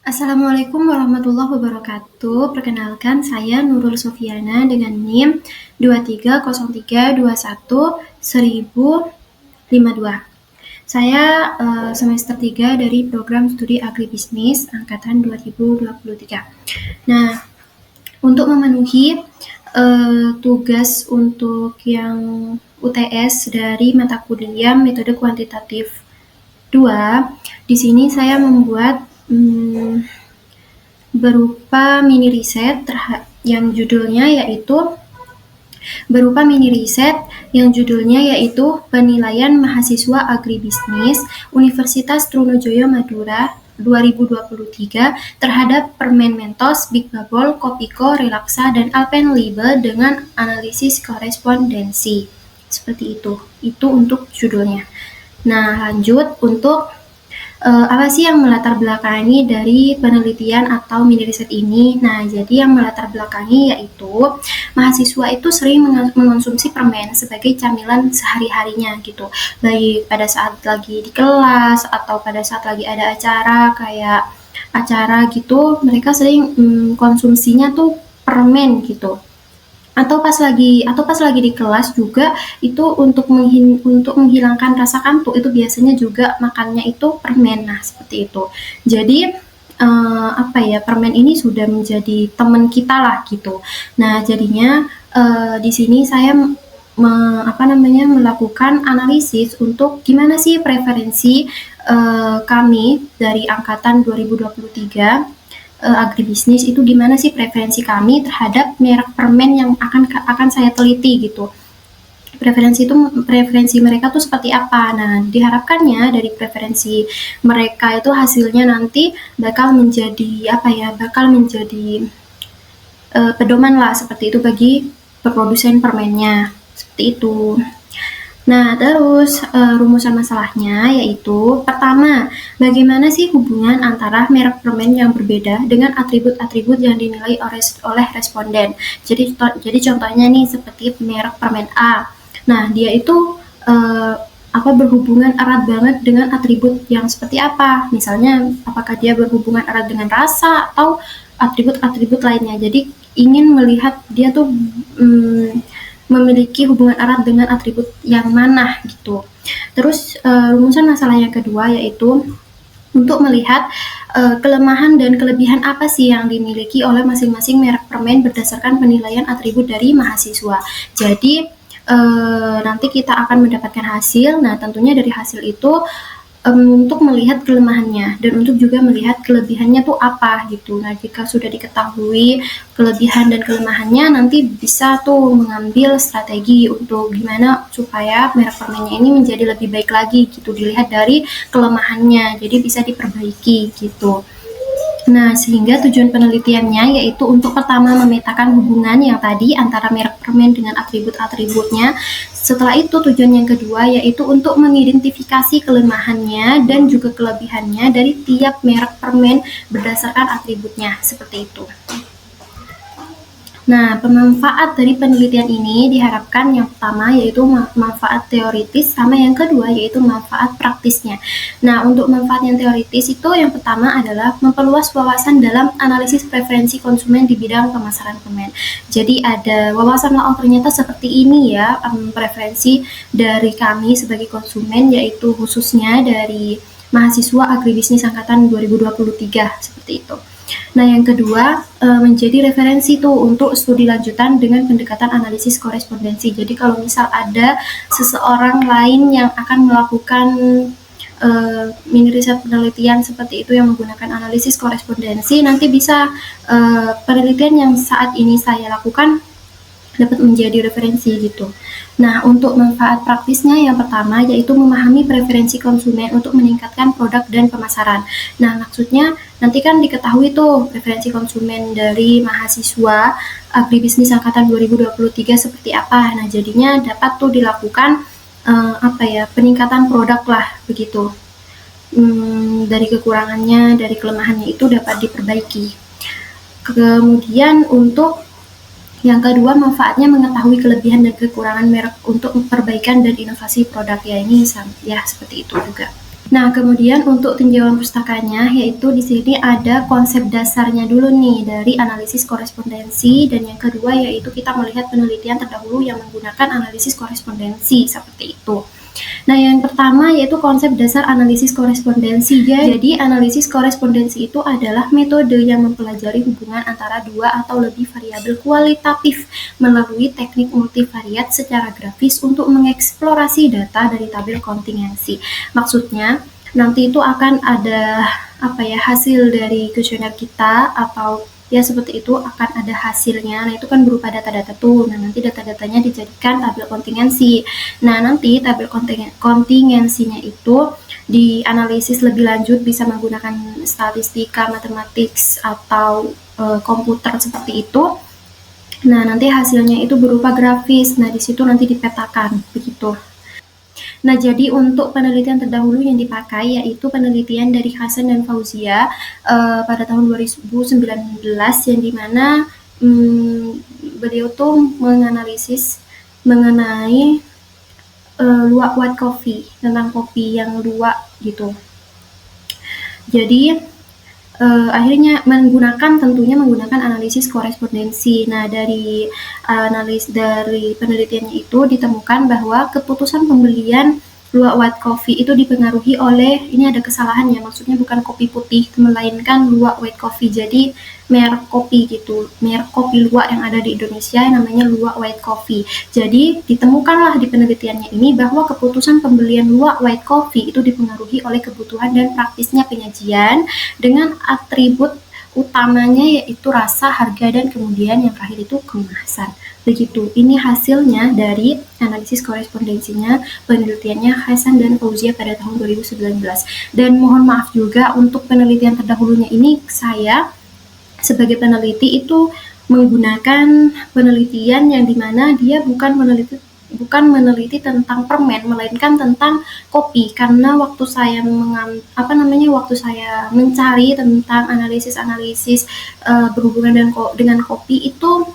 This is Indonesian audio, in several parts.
Assalamualaikum warahmatullahi wabarakatuh. Perkenalkan, saya Nurul Sofiana dengan NIM 2303211052. Saya semester 3 dari program studi agribisnis angkatan 2023. Nah, untuk memenuhi tugas untuk yang UTS dari mata kuliah metode kuantitatif 2, di sini saya membuat berupa mini riset yang judulnya yaitu penilaian mahasiswa agribisnis Universitas Trunojoyo Madura 2023 terhadap permen Mentos, Big Bubble, Kopiko, Relaxa, dan Alpenlibe dengan analisis korespondensi. Seperti itu. Itu untuk judulnya. Nah, lanjut untuk apa sih yang melatar belakangi dari penelitian atau mini riset ini? Nah, jadi yang melatar belakangi yaitu mahasiswa itu sering mengonsumsi permen sebagai camilan sehari-harinya gitu. Baik pada saat lagi di kelas atau pada saat lagi ada acara gitu, mereka sering konsumsinya tuh permen gitu. Atau pas lagi di kelas juga itu untuk menghilangkan rasa kantuk itu biasanya juga makannya itu permen. Nah, seperti itu. Jadi permen ini sudah menjadi teman kita lah gitu. Nah, jadinya di sini saya melakukan analisis untuk gimana sih preferensi kami dari angkatan 2023 agribisnis itu gimana sih preferensi kami terhadap merek permen yang akan saya teliti gitu. Preferensi mereka tuh seperti apa. Nah, diharapkannya dari preferensi mereka itu hasilnya nanti bakal menjadi pedoman lah seperti itu bagi produsen permennya. Seperti itu. Nah, terus rumusan masalahnya yaitu pertama, bagaimana sih hubungan antara merek permen yang berbeda dengan atribut-atribut yang dinilai oleh responden. Jadi contohnya nih seperti merek permen A. Nah, dia itu berhubungan erat banget dengan atribut yang seperti apa? Misalnya, apakah dia berhubungan erat dengan rasa atau atribut-atribut lainnya. Jadi ingin melihat dia tuh memiliki hubungan erat dengan atribut yang mana gitu. Terus rumusan masalah yang kedua yaitu untuk melihat kelemahan dan kelebihan apa sih yang dimiliki oleh masing-masing merek permen berdasarkan penilaian atribut dari mahasiswa. Jadi nanti kita akan mendapatkan hasil. Nah, tentunya dari hasil itu untuk melihat kelemahannya dan untuk juga melihat kelebihannya tuh apa gitu. Nah, jika sudah diketahui kelebihan dan kelemahannya, nanti bisa tuh mengambil strategi untuk gimana supaya merek permennya ini menjadi lebih baik lagi gitu, dilihat dari kelemahannya, jadi bisa diperbaiki gitu. Nah, sehingga tujuan penelitiannya yaitu untuk pertama memetakan hubungan yang tadi antara merek permen dengan atribut-atributnya. Setelah itu tujuan yang kedua yaitu untuk mengidentifikasi kelemahannya dan juga kelebihannya dari tiap merek permen berdasarkan atributnya, seperti itu. Nah, pemanfaat dari penelitian ini diharapkan yang pertama yaitu manfaat teoritis sama yang kedua yaitu manfaat praktisnya. Nah, untuk manfaat yang teoritis itu yang pertama adalah memperluas wawasan dalam analisis preferensi konsumen di bidang pemasaran permen. Jadi ada wawasan ternyata seperti ini ya preferensi dari kami sebagai konsumen yaitu khususnya dari mahasiswa agribisnis angkatan 2023 seperti itu. Nah, yang kedua menjadi referensi tuh untuk studi lanjutan dengan pendekatan analisis korespondensi. Jadi kalau misal ada seseorang lain yang akan melakukan mini riset penelitian seperti itu yang menggunakan analisis korespondensi, nanti bisa penelitian yang saat ini saya lakukan dapat menjadi referensi gitu. Nah, untuk manfaat praktisnya yang pertama yaitu memahami preferensi konsumen untuk meningkatkan produk dan pemasaran. Nah, maksudnya nanti kan diketahui tuh preferensi konsumen dari mahasiswa agribisnis angkatan 2023 seperti apa. Nah, jadinya dapat tuh dilakukan peningkatan produk lah begitu. Dari kekurangannya, dari kelemahannya itu dapat diperbaiki. Kemudian untuk yang kedua, manfaatnya mengetahui kelebihan dan kekurangan merek untuk perbaikan dan inovasi produk. Ya, ini ya seperti itu juga. Nah, kemudian untuk tinjauan pustakanya, yaitu di sini ada konsep dasarnya dulu nih dari analisis korespondensi, dan yang kedua yaitu kita melihat penelitian terdahulu yang menggunakan analisis korespondensi seperti itu. Nah, yang pertama yaitu konsep dasar analisis korespondensi. Jadi, analisis korespondensi itu adalah metode yang mempelajari hubungan antara dua atau lebih variabel kualitatif melalui teknik multivariat secara grafis untuk mengeksplorasi data dari tabel kontingensi. Maksudnya, nanti itu akan ada hasil dari kuesioner kita, atau ya seperti itu, akan ada hasilnya. Nah, itu kan berupa data-data tuh. Nah, nanti data-datanya dijadikan tabel kontingensi. Nah, nanti tabel kontingensinya itu dianalisis lebih lanjut, bisa menggunakan statistika, matematik, atau komputer seperti itu. Nah, nanti hasilnya itu berupa grafis. Nah, di situ nanti dipetakan begitu. Nah, jadi untuk penelitian terdahulu yang dipakai yaitu penelitian dari Hasan dan Fauzia pada tahun 2019, yang dimana beliau tuh menganalisis mengenai luwak white coffee, tentang kopi yang luwak gitu. Jadi akhirnya tentunya menggunakan analisis korespondensi. Nah, dari penelitiannya itu ditemukan bahwa keputusan pembelian luwak white coffee itu dipengaruhi oleh, ini ada kesalahannya, maksudnya bukan kopi putih, melainkan luwak white coffee. Jadi merek kopi gitu, merek kopi luwak yang ada di Indonesia namanya luwak white coffee. Jadi ditemukanlah di penelitiannya ini bahwa keputusan pembelian luwak white coffee itu dipengaruhi oleh kebutuhan dan praktisnya penyajian dengan atribut utamanya yaitu rasa, harga, dan kemudian yang terakhir itu kemasan. Begitu. Ini hasilnya dari analisis korespondensinya penelitiannya Hasan dan Fauzia pada tahun 2019. Dan mohon maaf juga untuk penelitian terdahulunya ini, saya sebagai peneliti itu menggunakan penelitian yang dimana dia bukan meneliti tentang permen, melainkan tentang kopi, karena waktu saya mencari tentang analisis berhubungan dengan kopi itu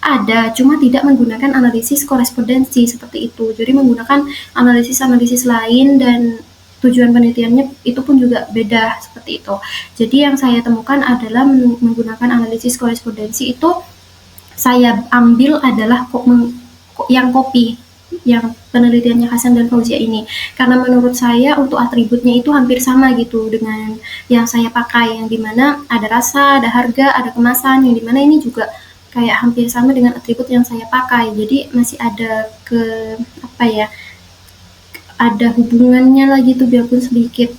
ada, cuma tidak menggunakan analisis korespondensi seperti itu. Jadi menggunakan analisis lain, dan tujuan penelitiannya itu pun juga beda seperti itu. Jadi yang saya temukan adalah menggunakan analisis korespondensi itu saya ambil adalah yang kopi, yang penelitiannya Hasan dan Fauzia ini, karena menurut saya untuk atributnya itu hampir sama gitu dengan yang saya pakai, yang dimana ada rasa, ada harga, ada kemasan, yang dimana ini juga kayak hampir sama dengan atribut yang saya pakai. Jadi masih ada ada hubungannya lah gitu, biarpun sedikit.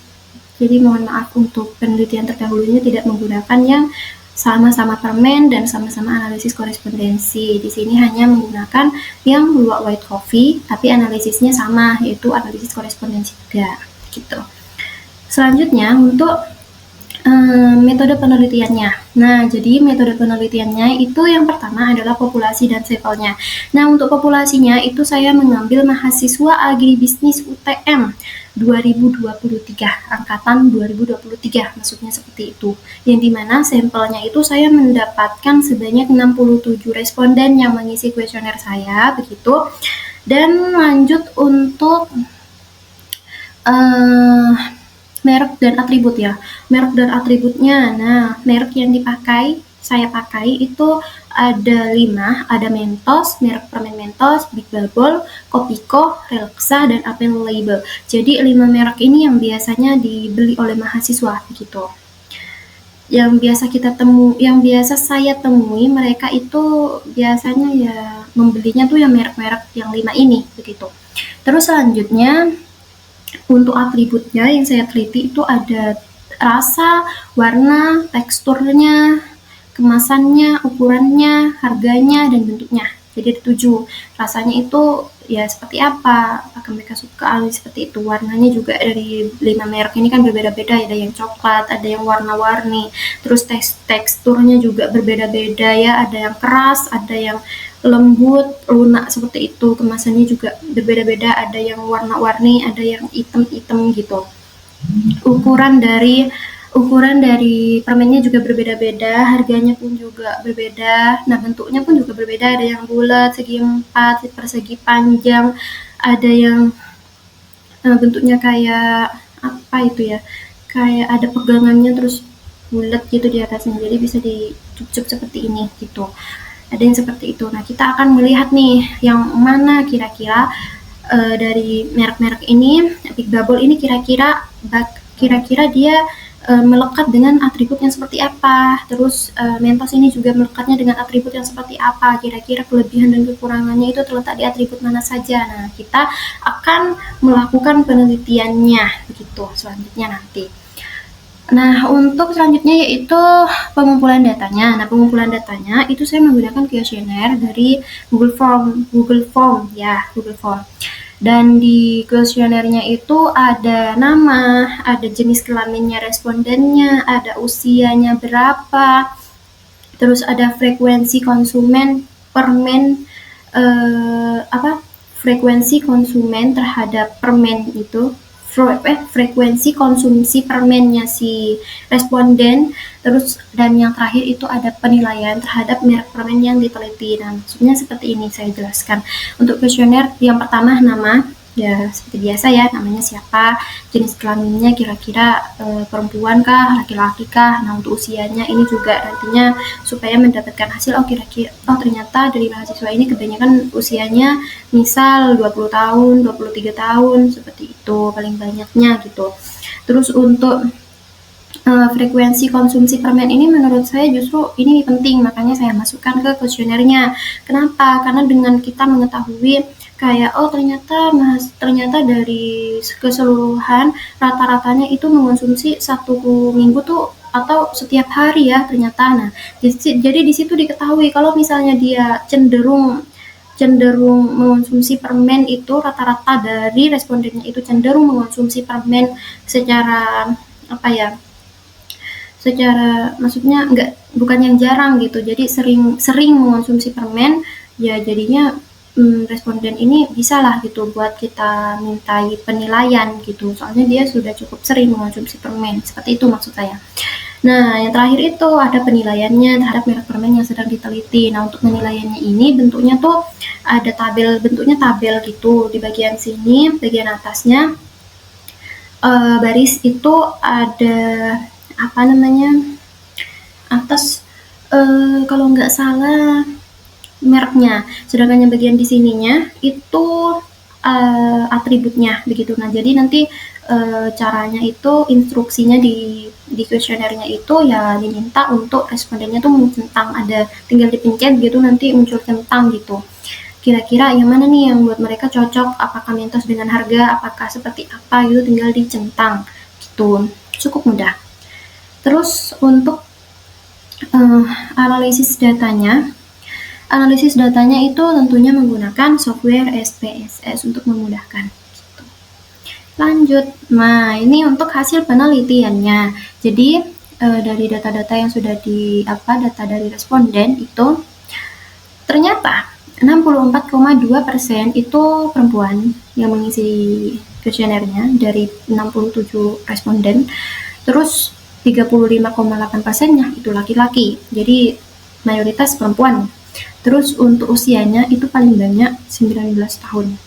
Jadi mohon maaf untuk penelitian terdahulunya tidak menggunakan yang sama-sama permen dan sama-sama analisis korespondensi. Di sini hanya menggunakan yang luwak white coffee, tapi analisisnya sama, yaitu analisis korespondensi juga gitu. Selanjutnya untuk metode penelitiannya. Nah, jadi metode penelitiannya itu yang pertama adalah populasi dan sampelnya. Nah, untuk populasinya itu saya mengambil mahasiswa agribisnis UTM 2023, angkatan 2023, maksudnya seperti itu. Yang dimana sampelnya itu saya mendapatkan sebanyak 67 responden yang mengisi kuesioner saya, begitu. Dan lanjut untuk merek dan atribut ya. Merek dan atributnya, nah merek yang saya pakai itu ada 5, ada Mentos, merek permen Mentos, Big Bubble, Kopiko, Relaxa, dan Apple Label. Jadi 5 merek ini yang biasanya dibeli oleh mahasiswa gitu. Yang biasa saya temui, mereka itu biasanya ya membelinya tuh yang merek-merek yang 5 ini begitu. Terus selanjutnya untuk atributnya yang saya teliti itu ada rasa, warna, teksturnya, kemasannya, ukurannya, harganya, dan bentuknya. Jadi ada 7. Rasanya itu ya seperti apa, apakah mereka suka seperti itu. Warnanya juga dari 5 merek ini kan berbeda-beda, ada yang coklat, ada yang warna-warni. Terus teksturnya juga berbeda-beda ya, ada yang keras, ada yang lembut, lunak seperti itu. Kemasannya juga berbeda-beda, ada yang warna-warni, ada yang hitam-hitam gitu. Ukuran dari permennya juga berbeda-beda, harganya pun juga berbeda. Nah, bentuknya pun juga berbeda, ada yang bulat, segi 4, persegi panjang, ada yang bentuknya kayak apa itu ya, kayak ada pegangannya terus bulat gitu di atasnya, jadi bisa dicucuk seperti ini gitu. Ada yang seperti itu. Nah, kita akan melihat nih yang mana kira-kira dari merek-merek ini, Big Bubble ini kira-kira dia melekat dengan atribut yang seperti apa. Terus Mentos ini juga melekatnya dengan atribut yang seperti apa. Kira-kira kelebihan dan kekurangannya itu terletak di atribut mana saja. Nah, kita akan melakukan penelitiannya begitu selanjutnya nanti. Nah, untuk selanjutnya yaitu pengumpulan datanya. Nah, pengumpulan datanya itu saya menggunakan kuesioner dari Google Form ya, Google Form. Dan di kuesionernya itu ada nama, ada jenis kelaminnya respondennya, ada usianya berapa, terus ada frekuensi konsumen permen frekuensi konsumen terhadap permen itu, frekuensi konsumsi permennya si responden, terus dan yang terakhir itu ada penilaian terhadap merek permen yang diteliti. Nah, maksudnya seperti ini saya jelaskan. Untuk kuesioner yang pertama nama, ya seperti biasa ya, namanya siapa, jenis kelaminnya kira-kira perempuan kah, laki-laki kah. Nah, untuk usianya ini juga nantinya supaya mendapatkan hasil, kira-kira ternyata dari mahasiswa ini kebanyakan usianya misal 20 tahun, 23 tahun, seperti itu paling banyaknya gitu. Terus untuk frekuensi konsumsi permen ini menurut saya justru ini penting, makanya saya masukkan ke kuesionernya. Kenapa? Karena dengan kita mengetahui kayak ternyata dari keseluruhan rata-ratanya itu mengonsumsi 1 minggu tuh atau setiap hari ya ternyata. Nah, jadi di situ diketahui kalau misalnya dia cenderung mengonsumsi permen itu, rata-rata dari respondennya itu cenderung mengonsumsi permen secara maksudnya bukan yang jarang gitu, jadi sering mengonsumsi permen ya, jadinya responden ini bisa lah gitu buat kita mintai penilaian gitu, soalnya dia sudah cukup sering mengonsumsi permen, seperti itu maksud saya. Nah, yang terakhir itu ada penilaiannya terhadap merek permen yang sedang diteliti. Nah, untuk penilaiannya ini bentuknya tuh ada bentuknya tabel gitu. Di bagian sini, bagian atasnya baris itu ada atas kalau nggak salah mereknya, sedangkan yang bagian di sininya itu atributnya begitu. Nah, jadi nanti caranya itu instruksinya di kuesionernya itu ya diminta untuk respondennya tuh mencentang, ada tinggal dipencet gitu nanti muncul centang gitu. Kira-kira yang mana nih yang buat mereka cocok, apakah Mentos dengan harga, apakah seperti apa gitu, tinggal dicentang gitu. Cukup mudah. Terus untuk analisis datanya itu tentunya menggunakan software SPSS untuk memudahkan. Gitu. Lanjut, nah ini untuk hasil penelitiannya. Jadi dari data-data yang sudah data dari responden itu ternyata 64,2% itu perempuan yang mengisi kuesionernya dari 67 responden. Terus 35,8%-nya itu laki-laki, jadi mayoritas perempuan. Terus untuk usianya itu paling banyak 19 tahun.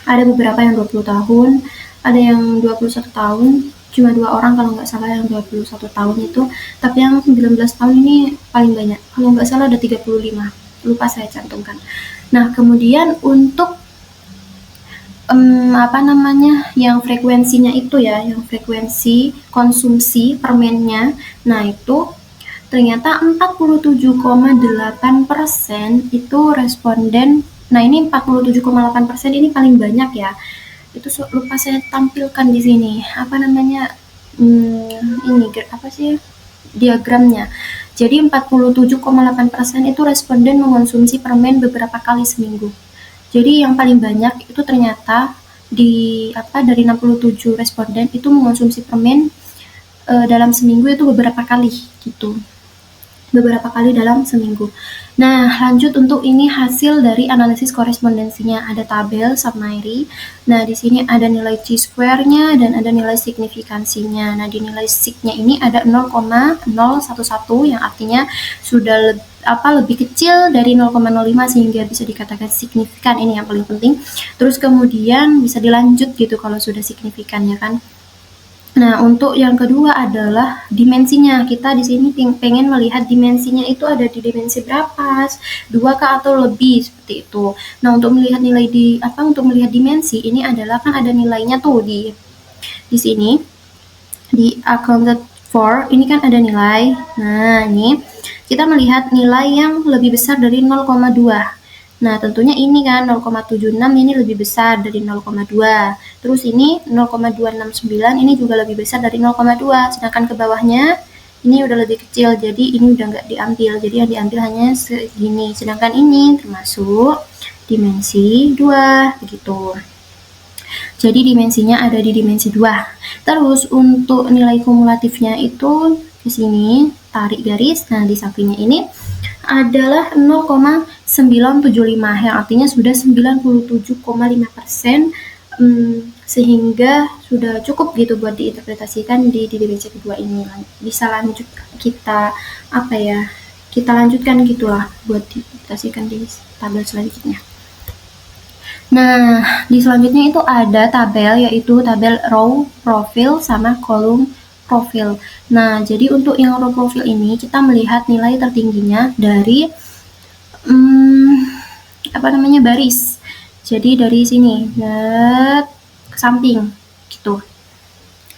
Ada beberapa yang 20 tahun, ada yang 21 tahun, cuma 2 orang kalau nggak salah yang 21 tahun itu, tapi yang 19 tahun ini paling banyak. Kalau nggak salah ada 35, lupa saya cantumkan. Nah, kemudian untuk yang frekuensinya itu ya, yang frekuensi konsumsi permennya, nah itu ternyata 47,8% itu responden. Nah, ini 47,8% ini paling banyak ya. Itu lupa saya tampilkan di sini. Diagramnya. Jadi 47,8% itu responden mengonsumsi permen beberapa kali seminggu. Jadi yang paling banyak itu ternyata dari 67 responden itu mengonsumsi permen dalam seminggu itu beberapa kali gitu. Beberapa kali dalam seminggu. Nah, lanjut untuk ini hasil dari analisis korespondensinya. Ada tabel summary. Nah, di sini ada nilai chi-square-nya dan ada nilai signifikansinya. Nah, di nilai sig-nya ini ada 0,011 yang artinya sudah lebih kecil dari 0,05 sehingga bisa dikatakan signifikan. Ini yang paling penting. Terus kemudian bisa dilanjut gitu kalau sudah signifikan ya kan. Nah, untuk yang kedua adalah dimensinya. Kita di sini pengen melihat dimensinya itu ada di dimensi berapa, 2 kah atau lebih, seperti itu. Nah, untuk melihat untuk melihat dimensi ini adalah kan ada nilainya tuh di sini di accounted for ini kan ada nilai. Nah, ini kita melihat nilai yang lebih besar dari 0,2. Nah, tentunya ini kan 0,76 ini lebih besar dari 0,2. Terus ini 0,269 ini juga lebih besar dari 0,2. Sedangkan ke bawahnya ini udah lebih kecil, jadi ini udah nggak diambil. Jadi yang diambil hanya segini. Sedangkan ini termasuk dimensi 2, begitu. Jadi dimensinya ada di dimensi 2. Terus untuk nilai kumulatifnya itu di sini tarik garis. Nah, di sampingnya ini adalah 0,975 yang artinya sudah 97,5%, sehingga sudah cukup gitu buat diinterpretasikan di dimensi kedua ini. Bisa lanjut kita lanjutkan gitulah buat diinterpretasikan di tabel selanjutnya. Nah, di selanjutnya itu ada tabel, yaitu tabel row profil sama kolom profil. Nah, jadi untuk yang row profil ini kita melihat nilai tertingginya dari baris. Jadi dari sini ke samping gitu.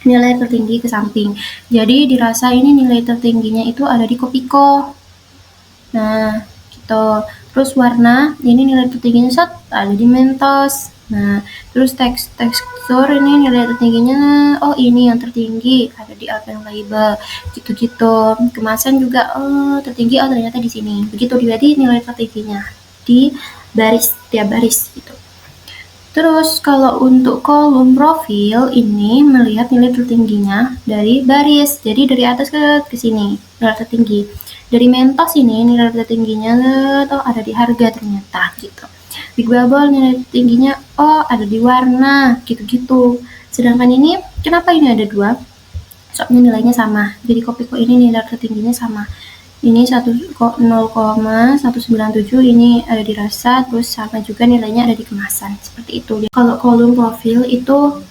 Nilai tertinggi ke samping. Jadi dirasa ini nilai tertingginya itu ada di Kopiko. Nah, gitu. Terus warna, ini nilai tertingginya ada di Mentos. Nah, terus tekstur ini nilai tertingginya, ini yang tertinggi ada di Alpenlabel, gitu-gitu. Kemasan juga, tertinggi, ternyata di sini. Begitu, jadi nilai tertingginya di tiap baris gitu. Terus kalau untuk kolom profil ini melihat nilai tertingginya dari baris, jadi dari atas ke sini nilai tertinggi. Dari Mentos ini nilai tertingginya ada di harga ternyata gitu. Big Bubble nilai tertingginya ada di warna gitu-gitu. Sedangkan ini kenapa ini ada 2? Soalnya nilainya sama. Jadi Kopiko ini nilai tertingginya sama. Ini 0,197 ini ada di rasa, terus sama juga nilainya ada di kemasan. Seperti itu. Kalau kolom profil itu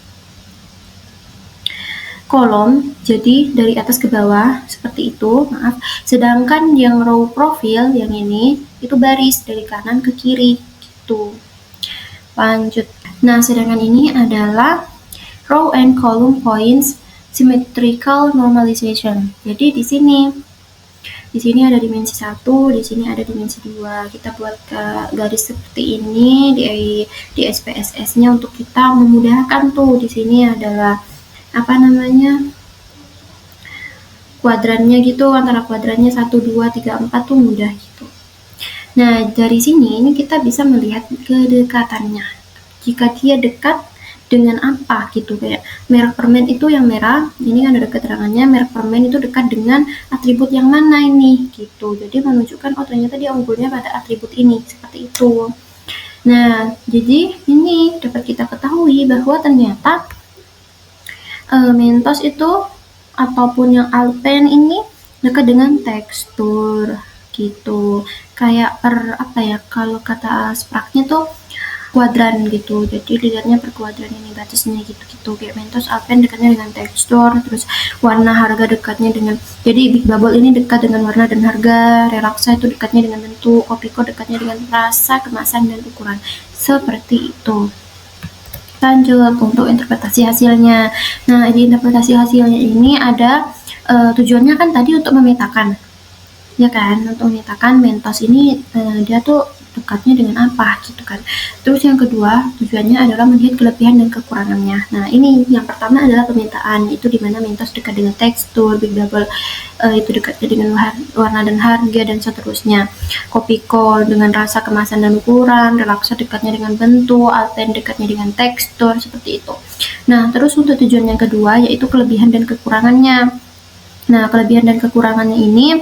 kolom, jadi dari atas ke bawah seperti itu, maaf. Sedangkan yang row profil yang ini itu baris dari kanan ke kiri gitu. Lanjut. Nah, sedangkan ini adalah row and column points symmetrical normalization. Jadi di sini ada dimensi 1, di sini ada dimensi 2. Kita buat garis seperti ini di SPSS-nya untuk kita memudahkan tuh. Di sini adalah kuadrannya gitu, antara kuadrannya 1, 2, 3, 4 tuh mudah gitu. Nah, dari sini ini kita bisa melihat kedekatannya. Jika dia dekat dengan apa gitu, kayak merek permen itu yang merah, ini kan ada keterangannya merek permen itu dekat dengan atribut yang mana ini gitu. Jadi menunjukkan ternyata dia unggulnya pada atribut ini, seperti itu. Nah, jadi ini dapat kita ketahui bahwa ternyata Mentos itu ataupun yang Alpen ini dekat dengan tekstur gitu. Kayak kalau kata Spraknya tuh kuadran gitu. Jadi dilihatnya per kuadran ini batasnya gitu-gitu. Kayak Mentos, Alpen dekatnya dengan tekstur, terus warna harga dekatnya dengan, jadi Big Bubble ini dekat dengan warna dan harga, Relaxa itu dekatnya dengan bentuk, Kopiko dekatnya dengan rasa, kemasan, dan ukuran. Seperti itu. Lanjut untuk interpretasi hasilnya. Nah, di interpretasi hasilnya ini ada tujuannya kan tadi untuk memetakan, ya kan, untuk memetakan Mentos ini dia tuh dekatnya dengan apa gitu kan. Terus yang kedua tujuannya adalah melihat kelebihan dan kekurangannya. Nah, ini yang pertama adalah pemetaan, itu dimana Mentos dekat dengan tekstur, Big Bubble itu dekatnya dengan warna dan harga dan seterusnya. Kopiko dengan rasa, kemasan, dan ukuran, Relaxa dekatnya dengan bentuk, Alpen dekatnya dengan tekstur, seperti itu. Nah, terus untuk tujuan yang kedua yaitu kelebihan dan kekurangannya. Nah, kelebihan dan kekurangannya ini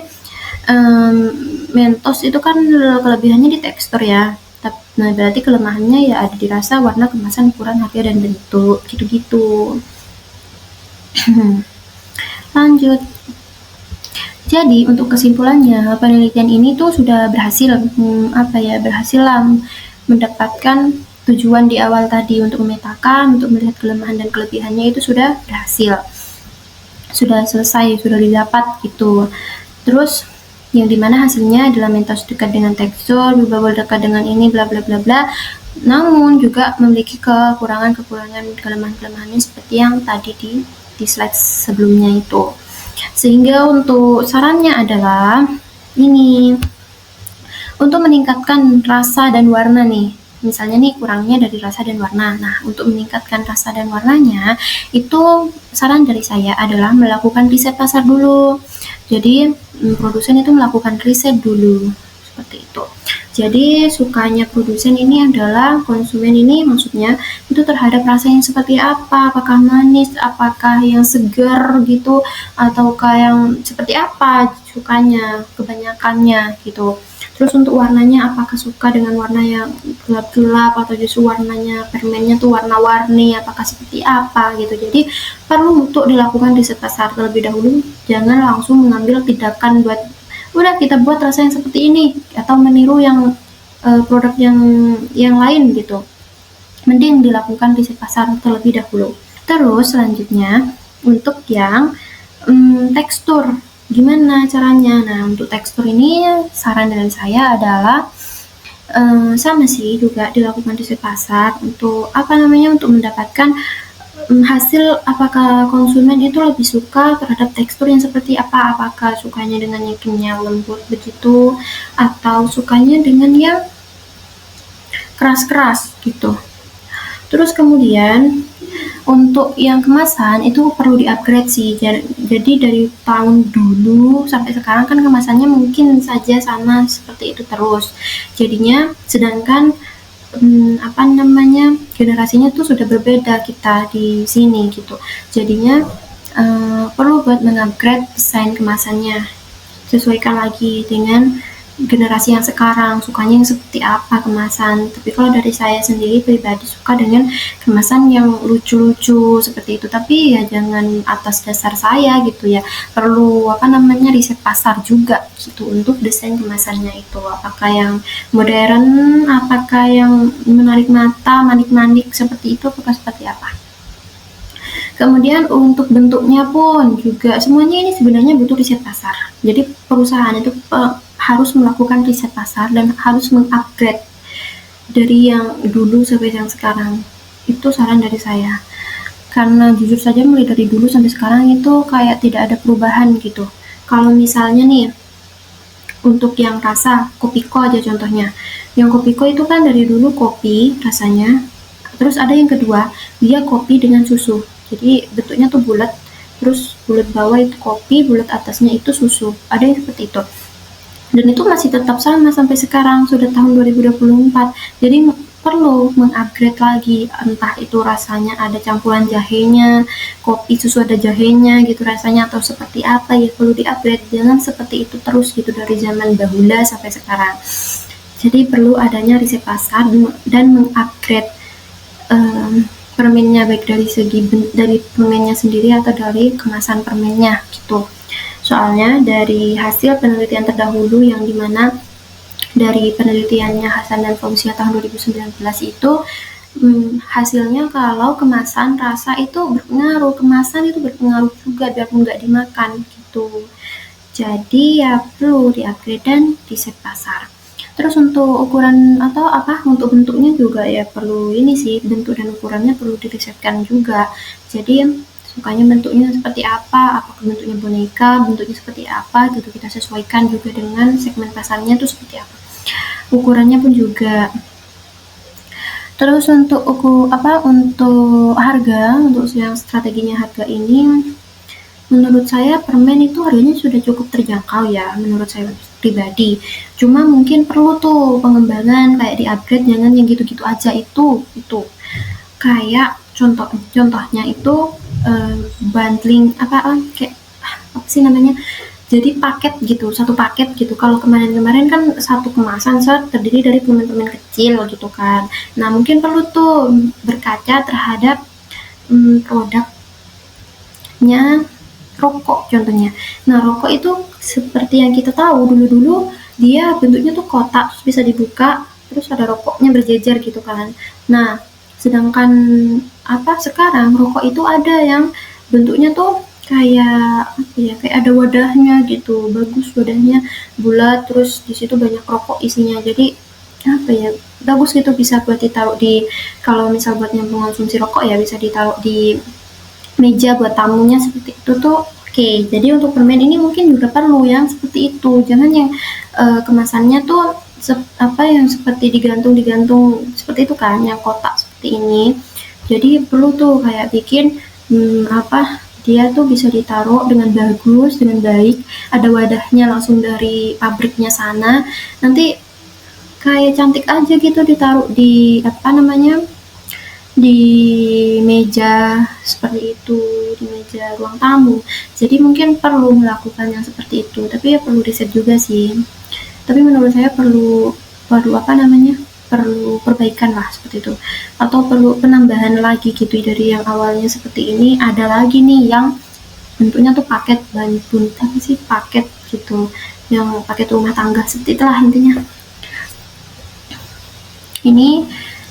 Mentos itu kan kelebihannya di tekstur ya. Nah, berarti kelemahannya ya ada di rasa, warna, kemasan, ukuran, harga, dan bentuk gitu-gitu. Lanjut. Jadi untuk kesimpulannya, penelitian ini tuh sudah berhasil mendapatkan tujuan di awal tadi untuk memetakan, untuk melihat kelemahan dan kelebihannya itu sudah berhasil. sudah selesai, sudah didapat gitu. Terus yang dimana hasilnya adalah mentos dekat dengan tekstur, bubble dekat dengan ini, bla bla bla bla. Namun juga memiliki kekurangan-kekurangan, kelemahan-kelemahannya seperti yang tadi di slide sebelumnya itu. Sehingga untuk sarannya adalah ini, untuk meningkatkan rasa dan warna nih. Misalnya nih kurangnya dari rasa dan warna. Nah, untuk meningkatkan rasa dan warnanya, itu saran dari saya adalah melakukan riset pasar dulu. Jadi, produsen itu melakukan riset dulu. Seperti itu. Jadi, sukanya produsen ini adalah konsumen ini maksudnya itu terhadap rasa yang seperti apa, apakah manis, apakah yang segar gitu, ataukah yang seperti apa sukanya, kebanyakannya gitu. Terus untuk warnanya, apakah suka dengan warna yang gelap-gelap atau justru warnanya permennya tuh warna-warni, apakah seperti apa gitu. Jadi perlu untuk dilakukan riset pasar terlebih dahulu, jangan langsung mengambil tindakan buat udah kita buat rasa yang seperti ini atau meniru yang produk yang lain gitu. Mending dilakukan riset pasar terlebih dahulu. Terus selanjutnya untuk yang tekstur, gimana caranya? Nah, untuk tekstur ini saran dari saya adalah sama sih juga dilakukan riset pasar untuk untuk mendapatkan hasil apakah konsumen itu lebih suka terhadap tekstur yang seperti apa, apakah sukanya dengan yang kenyal lembut begitu atau sukanya dengan yang keras-keras gitu. Terus kemudian untuk yang kemasan itu perlu di-upgrade sih. Jadi dari tahun dulu sampai sekarang kan kemasannya mungkin saja sama seperti itu terus. Jadinya sedangkan generasinya tuh sudah berbeda kita di sini gitu. Jadinya perlu buat mengupgrade desain kemasannya. Sesuaikan lagi dengan generasi yang sekarang, sukanya yang seperti apa kemasan. Tapi kalau dari saya sendiri pribadi suka dengan kemasan yang lucu-lucu seperti itu. Tapi ya jangan atas dasar saya gitu ya. Perlu riset pasar juga gitu untuk desain kemasannya itu. Apakah yang modern, apakah yang menarik mata, manik-manik seperti itu, apakah seperti apa. Kemudian untuk bentuknya pun juga semuanya ini sebenarnya butuh riset pasar. Jadi perusahaan itu harus melakukan riset pasar dan harus mengupgrade dari yang dulu sampai yang sekarang. Itu saran dari saya. Karena jujur saja mulai dari dulu sampai sekarang itu kayak tidak ada perubahan gitu. Kalau misalnya nih untuk yang rasa Kopiko aja contohnya. Yang Kopiko itu kan dari dulu kopi rasanya. Terus ada yang kedua, dia kopi dengan susu. Jadi bentuknya tuh bulat, terus bulat bawah itu kopi, bulat atasnya itu susu. Ada yang seperti itu. Dan itu masih tetap sama sampai sekarang, sudah tahun 2024. Jadi perlu mengupgrade lagi, entah itu rasanya ada campuran jahenya, kopi susu ada jahenya gitu rasanya, atau seperti apa ya perlu diupgrade. Jangan seperti itu terus gitu dari zaman bahula sampai sekarang. Jadi perlu adanya riset pasar dan mengupgrade permennya, baik dari permennya sendiri atau dari kemasan permennya gitu. Soalnya dari hasil penelitian terdahulu yang dimana dari penelitiannya Hasan dan Fauzia tahun 2019 itu hasilnya kalau kemasan rasa itu berpengaruh, kemasan itu berpengaruh juga biarpun nggak dimakan gitu. Jadi ya perlu di-upgrade dan riset pasar. Terus untuk ukuran untuk bentuknya juga ya perlu ini sih, bentuk dan ukurannya perlu dirisetkan juga. Jadi sukanya bentuknya seperti apa, apakah bentuknya boneka, bentuknya seperti apa gitu, kita sesuaikan juga dengan segmen pasarnya itu seperti apa. Ukurannya pun juga. Terus untuk untuk harga, untuk yang strateginya harga ini menurut saya permen itu harganya sudah cukup terjangkau ya, menurut saya pribadi. Cuma mungkin perlu tuh pengembangan kayak di-upgrade, jangan yang gitu-gitu aja itu. Kayak contohnya itu bundling kayak apa sih namanya? Jadi paket gitu, satu paket gitu. Kalau kemarin-kemarin kan satu kemasan terdiri dari permen-permen kecil gitu kan. Nah, mungkin perlu tuh berkaca terhadap produknya rokok contohnya. Nah, rokok itu seperti yang kita tahu dulu-dulu dia bentuknya tuh kotak, terus bisa dibuka, terus ada rokoknya berjejer gitu kan. Nah, sedangkan sekarang rokok itu ada yang bentuknya tuh kayak apa ya, kayak ada wadahnya gitu, bagus wadahnya, bulat, terus di situ banyak rokok isinya. Jadi apa ya, bagus gitu, bisa buat ditaruh di, kalau misal buat yang pengonsumsi rokok ya bisa ditaruh di meja buat tamunya seperti itu tuh. Oke, jadi untuk permen ini mungkin juga perlu yang seperti itu. Jangan yang kemasannya tuh apa yang seperti digantung seperti itu kan, yang kotak seperti ini. Jadi perlu tuh kayak bikin apa, dia tuh bisa ditaruh dengan bagus, dengan baik, ada wadahnya langsung dari pabriknya sana. Nanti kayak cantik aja gitu ditaruh di apa namanya, di meja seperti itu, di meja ruang tamu. Jadi mungkin perlu melakukan yang seperti itu, tapi ya perlu riset juga sih. Tapi menurut saya perlu perlu apa namanya, perlu perbaikan lah seperti itu, atau perlu penambahan lagi gitu dari yang awalnya seperti ini, ada lagi nih yang bentuknya tuh paket bantu apa sih, paket gitu, yang paket rumah tangga seperti itulah intinya. Ini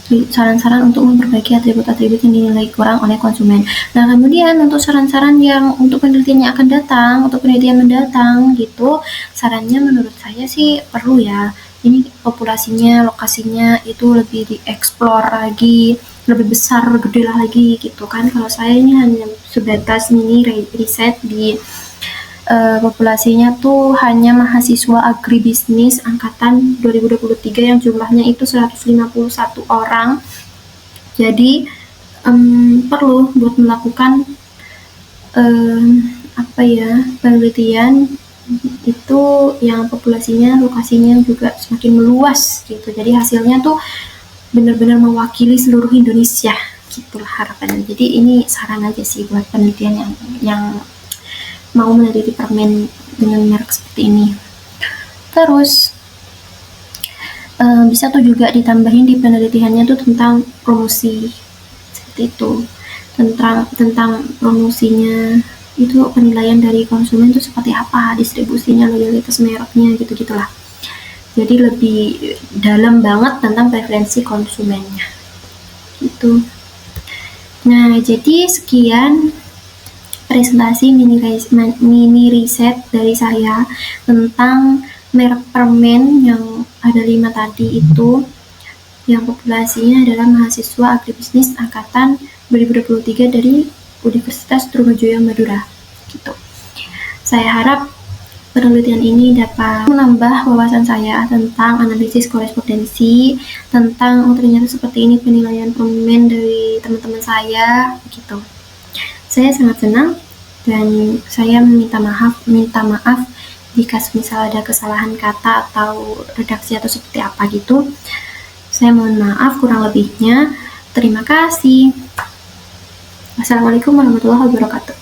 saran-saran untuk memperbaiki atribut-atribut yang dinilai kurang oleh konsumen. Nah, kemudian untuk saran-saran yang untuk penelitian yang akan datang, untuk penelitian mendatang gitu, sarannya menurut saya sih perlu ya. Ini populasinya, lokasinya itu lebih dieksplor lagi, lebih besar, gede lagi gitu kan. Kalau saya ini hanya sebatas mini riset di populasinya tuh hanya mahasiswa agribisnis angkatan 2023 yang jumlahnya itu 151 orang. Jadi perlu buat melakukan apa ya, penelitian itu yang populasinya, lokasinya juga semakin meluas gitu. Jadi hasilnya tuh benar-benar mewakili seluruh Indonesia gitulah harapannya. Jadi ini saran aja sih buat penelitian yang mau meneliti permen dengan merek seperti ini. Terus bisa tuh juga ditambahin di penelitiannya tuh tentang promosi seperti itu, tentang promosinya itu, penilaian dari konsumen itu seperti apa, distribusinya, loyalitas mereknya gitu-gitulah. Jadi lebih dalam banget tentang preferensi konsumennya gitu. Nah, jadi sekian presentasi mini riset dari saya tentang merek permen yang ada 5 tadi itu, yang populasinya adalah mahasiswa agribisnis angkatan 2023 dari Universitas Trunajaya Madura gitu. Saya harap penelitian ini dapat menambah wawasan saya tentang analisis korespondensi, tentang ternyata seperti ini penilaian permen dari teman-teman saya gitu. Saya sangat senang dan saya minta maaf jika misal ada kesalahan kata atau redaksi atau seperti apa gitu. Saya mohon maaf kurang lebihnya. Terima kasih. Wassalamualaikum warahmatullahi wabarakatuh.